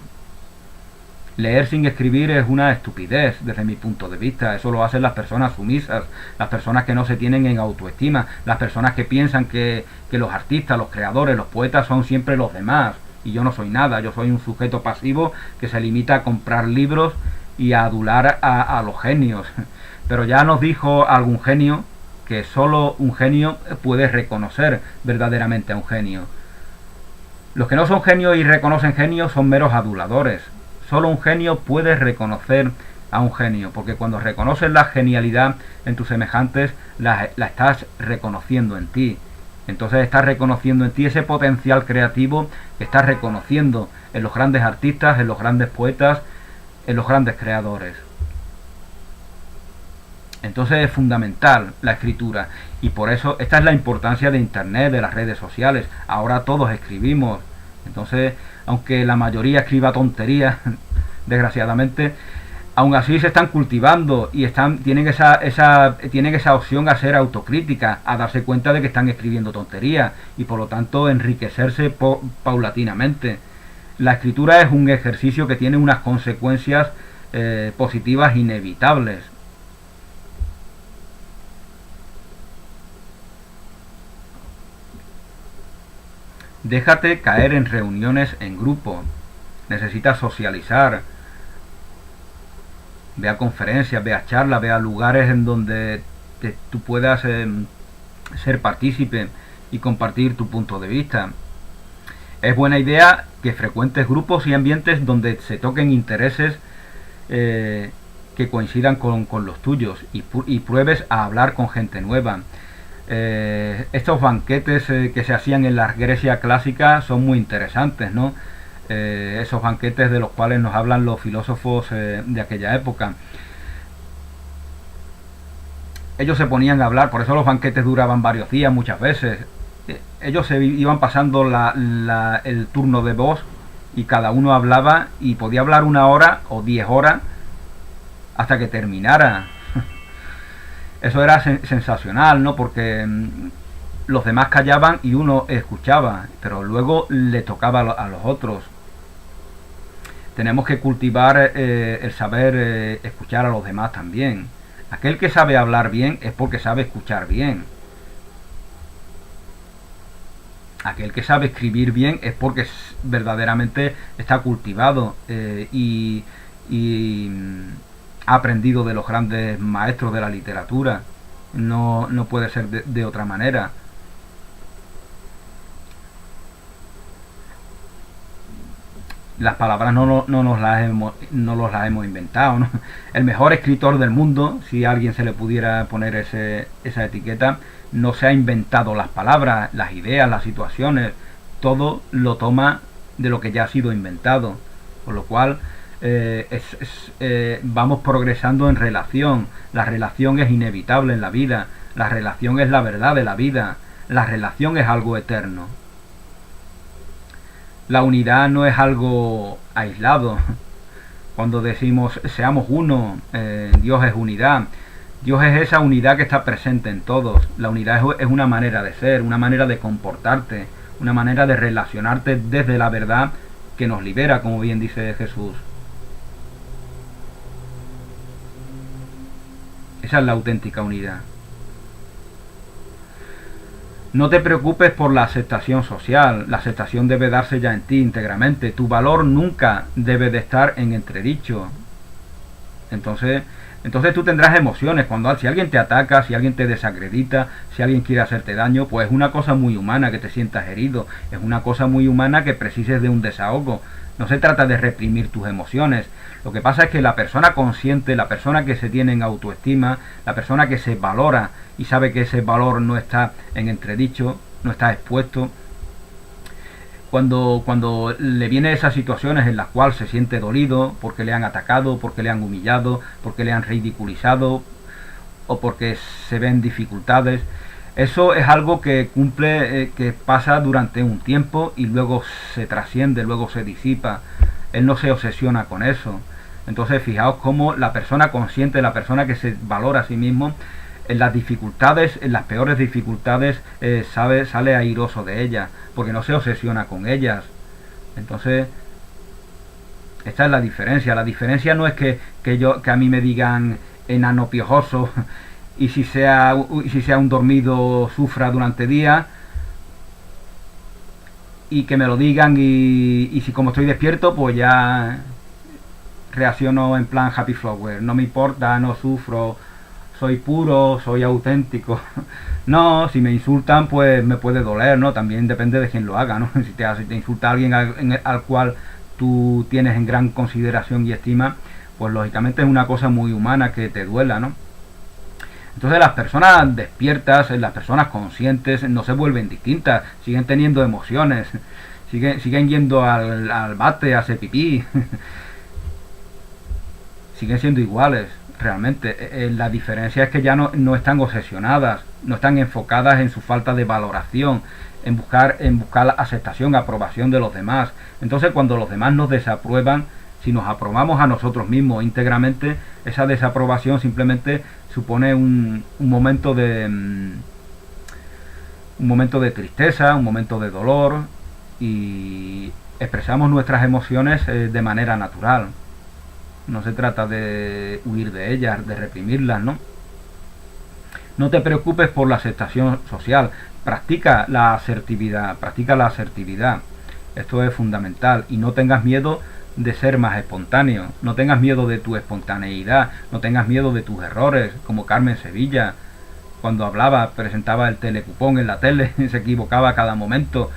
Leer sin escribir es una estupidez desde mi punto de vista. Eso lo hacen las personas sumisas, las personas que no se tienen en autoestima, las personas que piensan que los artistas, los creadores, los poetas son siempre los demás. Y yo no soy nada, yo soy un sujeto pasivo que se limita a comprar libros y a adular a los genios. Pero ya nos dijo algún genio que solo un genio puede reconocer verdaderamente a un genio. Los que no son genios y reconocen genios son meros aduladores. Solo un genio puede reconocer a un genio, porque cuando reconoces la genialidad en tus semejantes, la estás reconociendo en ti. Entonces estás reconociendo en ti ese potencial creativo que estás reconociendo en los grandes artistas, en los grandes poetas, en los grandes creadores. Entonces es fundamental la escritura, y por eso esta es la importancia de Internet, de las redes sociales. Ahora todos escribimos. Entonces, aunque la mayoría escriba tonterías, desgraciadamente, aún así se están cultivando y tienen esa opción a ser autocrítica, a darse cuenta de que están escribiendo tonterías y por lo tanto enriquecerse paulatinamente. La escritura es un ejercicio que tiene unas consecuencias positivas inevitables. Déjate caer en reuniones en grupo. Necesitas socializar. Ve a conferencias, ve a charlas, ve a lugares en donde tú puedas ser partícipe y compartir tu punto de vista. Es buena idea que frecuentes grupos y ambientes donde se toquen intereses que coincidan con los tuyos y pruebes a hablar con gente nueva. Estos banquetes que se hacían en la Grecia clásica son muy interesantes, ¿no? Esos banquetes de los cuales nos hablan los filósofos de aquella época. Ellos se ponían a hablar, por eso los banquetes duraban varios días muchas veces. Ellos se iban pasando el turno de voz y cada uno hablaba y podía hablar 1 hora o 10 horas hasta que terminara. Eso era sensacional, ¿no? Porque los demás callaban y uno escuchaba, pero luego le tocaba a los otros. Tenemos que cultivar el saber escuchar a los demás también. Aquel que sabe hablar bien es porque sabe escuchar bien. Aquel que sabe escribir bien es porque verdaderamente está cultivado y ha aprendido de los grandes maestros de la literatura. No puede ser de otra manera. Las palabras no nos las hemos inventado, ¿no? El mejor escritor del mundo, si a alguien se le pudiera poner esa etiqueta, no se ha inventado las palabras, las ideas, las situaciones, todo lo toma de lo que ya ha sido inventado, con lo cual vamos progresando en relación. La relación es inevitable en la vida, la relación es la verdad de la vida, la relación es algo eterno. La unidad no es algo aislado. Cuando decimos seamos uno, Dios es unidad. Dios es esa unidad que está presente en todos. La unidad es una manera de ser, una manera de comportarte, una manera de relacionarte desde la verdad que nos libera, como bien dice Jesús. Esa es la auténtica unidad. No te preocupes por la aceptación social, la aceptación debe darse ya en ti íntegramente. Tu valor nunca debe de estar en entredicho. Entonces tú tendrás emociones. Si alguien te ataca, si alguien te desacredita, si alguien quiere hacerte daño, pues es una cosa muy humana que te sientas herido. Es una cosa muy humana que precises de un desahogo. No se trata de reprimir tus emociones. Lo que pasa es que la persona consciente, la persona que se tiene en autoestima, la persona que se valora y sabe que ese valor no está en entredicho, no está expuesto, cuando le vienen esas situaciones en las cuales se siente dolido porque le han atacado, porque le han humillado, porque le han ridiculizado o porque se ven dificultades, eso es algo que cumple, que pasa durante un tiempo y luego se trasciende, luego se disipa. Él no se obsesiona con eso. Entonces fijaos cómo la persona consciente, la persona que se valora a sí mismo, en las dificultades, en las peores dificultades, sale airoso de ellas, porque no se obsesiona con ellas. Entonces, esta es la diferencia. La diferencia no es que a mí me digan enano piojoso y si sea un dormido sufra durante días y que me lo digan y si como estoy despierto pues ya reacciono en plan happy flower, no me importa, no sufro, soy puro, soy auténtico. No, si me insultan pues me puede doler, ¿no? También depende de quién lo haga, ¿no? Si te insulta alguien al cual tú tienes en gran consideración y estima, pues lógicamente es una cosa muy humana que te duela, ¿no? Entonces las personas despiertas, las personas conscientes no se vuelven distintas, siguen teniendo emociones, siguen yendo al bate a hacer pipí, siguen siendo iguales realmente. La diferencia es que ya no están obsesionadas, no están enfocadas en su falta de valoración, en buscar la aceptación, aprobación de los demás. Entonces cuando los demás nos desaprueban, si nos aprobamos a nosotros mismos íntegramente, esa desaprobación simplemente supone un momento de tristeza, un momento de dolor, y expresamos nuestras emociones de manera natural. No se trata de huir de ellas, de reprimirlas, ¿no? No te preocupes por la aceptación social, practica la asertividad. Esto es fundamental, y no tengas miedo de ser más espontáneo, no tengas miedo de tu espontaneidad, no tengas miedo de tus errores, como Carmen Sevilla, cuando hablaba, presentaba el telecupón en la tele, se equivocaba a cada momento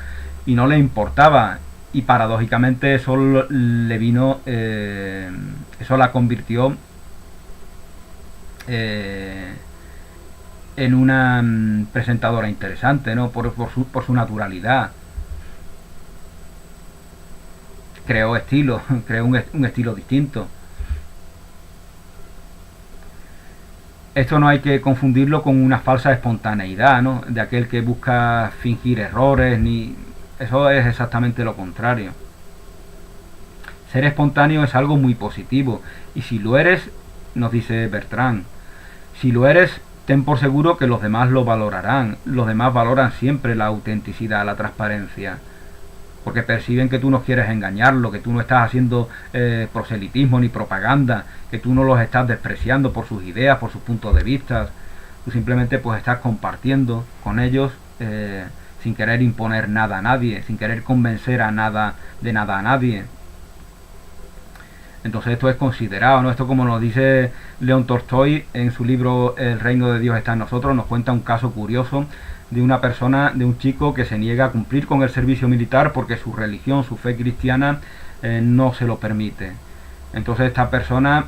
y no le importaba, y paradójicamente eso le vino, eso la convirtió en una presentadora interesante, ¿no? Por su naturalidad. Creó estilo, creó un estilo distinto. Esto no hay que confundirlo con una falsa espontaneidad, ¿no? De aquel que busca fingir errores, eso es exactamente lo contrario. Ser espontáneo es algo muy positivo, y si lo eres, nos dice Bertrand, si lo eres, ten por seguro que los demás lo valorarán. Los demás valoran siempre la autenticidad, la transparencia, porque perciben que tú no quieres engañarlo, que tú no estás haciendo proselitismo ni propaganda, que tú no los estás despreciando por sus ideas, por sus puntos de vista. Tú simplemente pues estás compartiendo con ellos sin querer imponer nada a nadie, sin querer convencer a nada de nada a nadie. Entonces esto es considerado, ¿no? Esto, como nos dice León Tolstoy en su libro El reino de Dios está en nosotros, nos cuenta un caso curioso de una persona, de un chico que se niega a cumplir con el servicio militar porque su religión, su fe cristiana no se lo permite. Entonces esta persona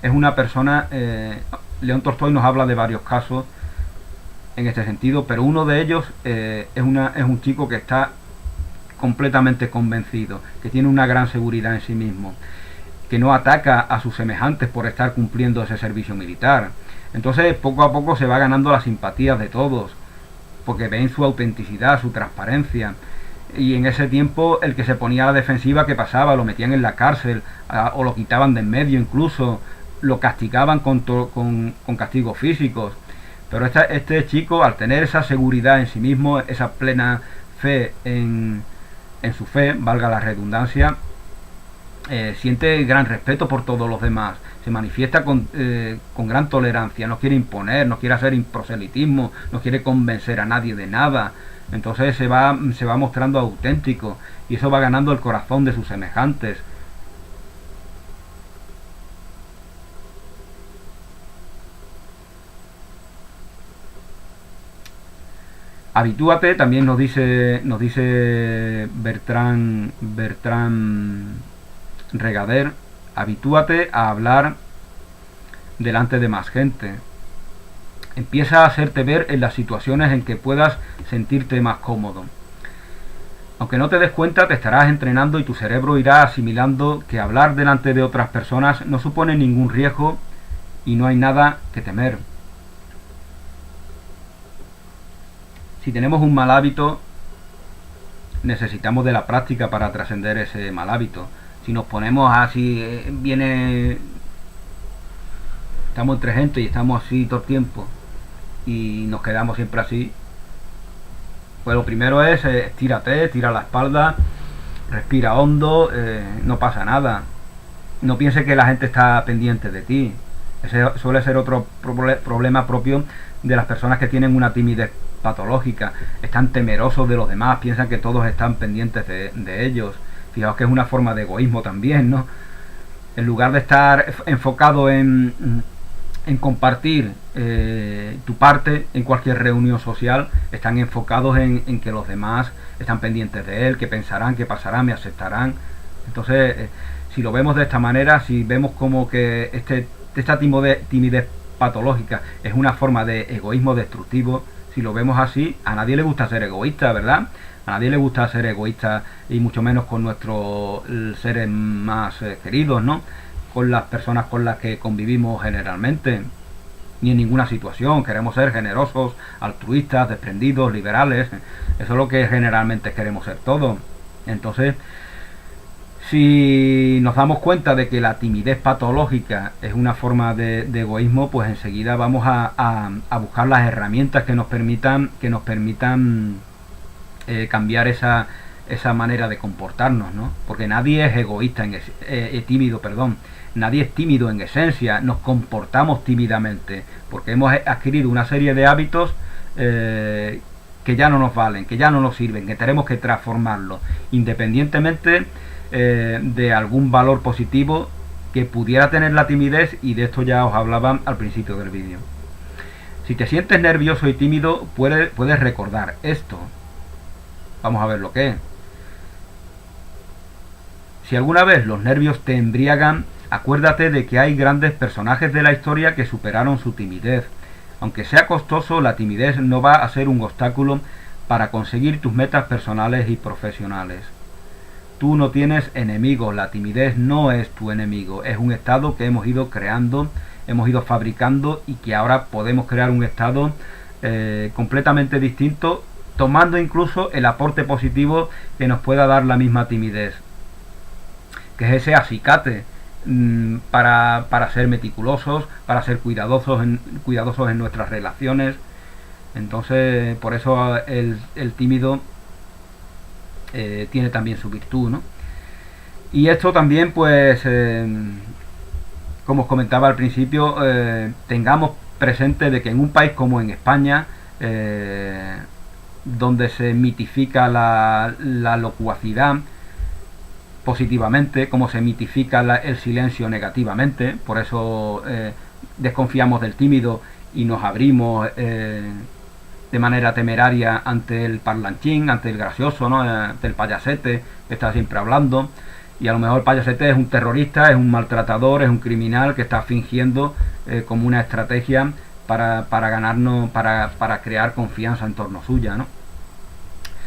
es una persona, León Tolstoy nos habla de varios casos en este sentido, pero uno de ellos es un chico que está completamente convencido, que tiene una gran seguridad en sí mismo, que no ataca a sus semejantes por estar cumpliendo ese servicio militar. Entonces poco a poco se va ganando las simpatías de todos, porque ven su autenticidad, su transparencia. Y en ese tiempo el que se ponía a la defensiva, ¿qué pasaba? Lo metían en la cárcel, o lo quitaban de en medio, incluso lo castigaban con castigos físicos. Pero este chico, al tener esa seguridad en sí mismo, esa plena fe en su fe, valga la redundancia, siente gran respeto por todos los demás, se manifiesta con gran tolerancia, no quiere imponer, no quiere hacer proselitismo, no quiere convencer a nadie de nada. Entonces se va mostrando auténtico, y eso va ganando el corazón de sus semejantes. Habitúate, también nos dice Bertrand Regader, habitúate a hablar delante de más gente. Empieza a hacerte ver en las situaciones en que puedas sentirte más cómodo. Aunque no te des cuenta, te estarás entrenando y tu cerebro irá asimilando que hablar delante de otras personas no supone ningún riesgo y no hay nada que temer. Si tenemos un mal hábito, necesitamos de la práctica para trascender ese mal hábito. Si nos ponemos así, estamos entre gente y estamos así todo el tiempo y nos quedamos siempre así, pues lo primero es estírate, tira la espalda, respira hondo, no pasa nada. No pienses que la gente está pendiente de ti. Ese suele ser otro problema propio de las personas que tienen una timidez patológica. Están temerosos de los demás, piensan que todos están pendientes de ellos. Fijaos que es una forma de egoísmo también, ¿no? En lugar de estar enfocado en compartir tu parte en cualquier reunión social, están enfocados en que los demás están pendientes de él, que pensarán, que pasarán, me aceptarán. Entonces, si lo vemos de esta manera, si vemos como que esta timidez patológica es una forma de egoísmo destructivo, si lo vemos así, a nadie le gusta ser egoísta, ¿verdad? A nadie le gusta ser egoísta, y mucho menos con nuestros seres más queridos, ¿no? Con las personas con las que convivimos generalmente, ni en ninguna situación. Queremos ser generosos, altruistas, desprendidos, liberales. Eso es lo que generalmente queremos ser todos. Entonces, si nos damos cuenta de que la timidez patológica es una forma de egoísmo, pues enseguida vamos a buscar las herramientas que nos permitan cambiar esa manera de comportarnos, ¿no? Porque nadie es egoísta, tímido, perdón. Nadie es tímido en esencia, nos comportamos tímidamente, porque hemos adquirido una serie de hábitos que ya no nos valen, que ya no nos sirven, que tenemos que transformarlos, independientemente de algún valor positivo que pudiera tener la timidez, y de esto ya os hablaba al principio del vídeo. Si te sientes nervioso y tímido, puedes recordar esto. Vamos a ver lo que es. Si alguna vez los nervios te embriagan, acuérdate de que hay grandes personajes de la historia que superaron su timidez. Aunque sea costoso, la timidez no va a ser un obstáculo para conseguir tus metas personales y profesionales. Tú no tienes enemigos, la timidez no es tu enemigo, es un estado que hemos ido creando, hemos ido fabricando, y que ahora podemos crear un estado completamente distinto, tomando incluso el aporte positivo que nos pueda dar la misma timidez, que es ese acicate, para ser meticulosos, para ser cuidadosos en nuestras relaciones. Entonces, por eso el tímido tiene también su virtud, ¿no? Y esto también, pues, como os comentaba al principio, tengamos presente de que en un país como en España, donde se mitifica la locuacidad positivamente, como se mitifica el silencio negativamente, por eso desconfiamos del tímido y nos abrimos de manera temeraria ante el parlanchín, ante el gracioso, ¿no? Ante el payasete que está siempre hablando. Y a lo mejor el payasete es un terrorista, es un maltratador, es un criminal que está fingiendo como una estrategia para ganarnos, para crear confianza en torno suya, ¿no?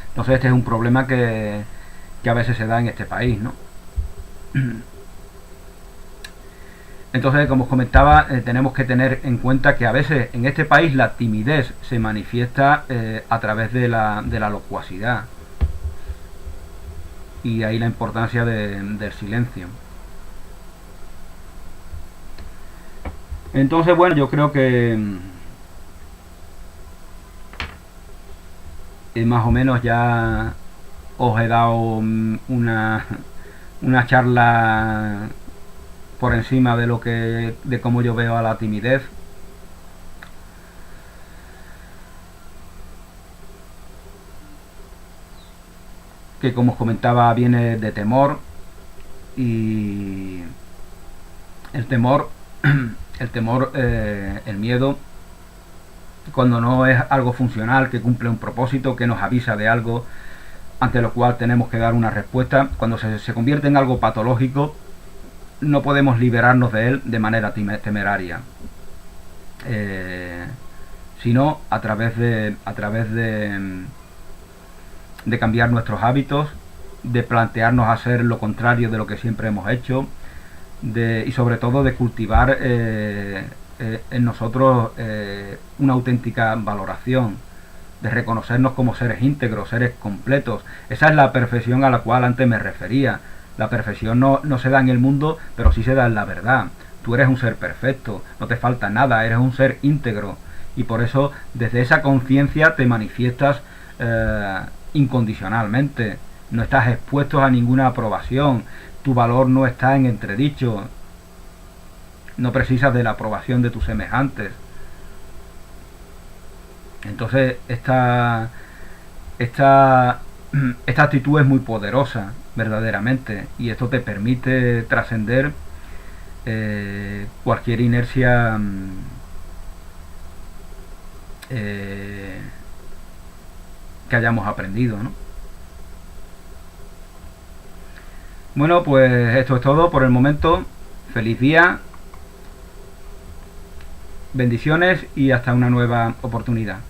Entonces este es un problema que a veces se da en este país, ¿no? Entonces, como os comentaba, tenemos que tener en cuenta que a veces en este país la timidez se manifiesta a través de la locuacidad. Y ahí la importancia del silencio. Entonces, bueno, yo creo que más o menos ya os he dado una charla por encima de cómo yo veo a la timidez. Que, como os comentaba, viene de temor, y el temor el miedo, cuando no es algo funcional, que cumple un propósito, que nos avisa de algo ante lo cual tenemos que dar una respuesta, cuando se convierte en algo patológico, no podemos liberarnos de él de manera temeraria, sino a través de cambiar nuestros hábitos, de plantearnos hacer lo contrario de lo que siempre hemos hecho, y sobre todo de cultivar en nosotros una auténtica valoración, de reconocernos como seres íntegros, seres completos. Esa es la perfección a la cual antes me refería. La perfección no se da en el mundo, pero sí se da en la verdad. Tú eres un ser perfecto, no te falta nada, eres un ser íntegro, y por eso desde esa conciencia te manifiestas incondicionalmente. No estás expuesto a ninguna aprobación, tu valor no está en entredicho, no precisas de la aprobación de tus semejantes. Entonces esta actitud es muy poderosa, verdaderamente, y esto te permite trascender cualquier inercia que hayamos aprendido, ¿no? Bueno, pues esto es todo por el momento. Feliz día, bendiciones y hasta una nueva oportunidad.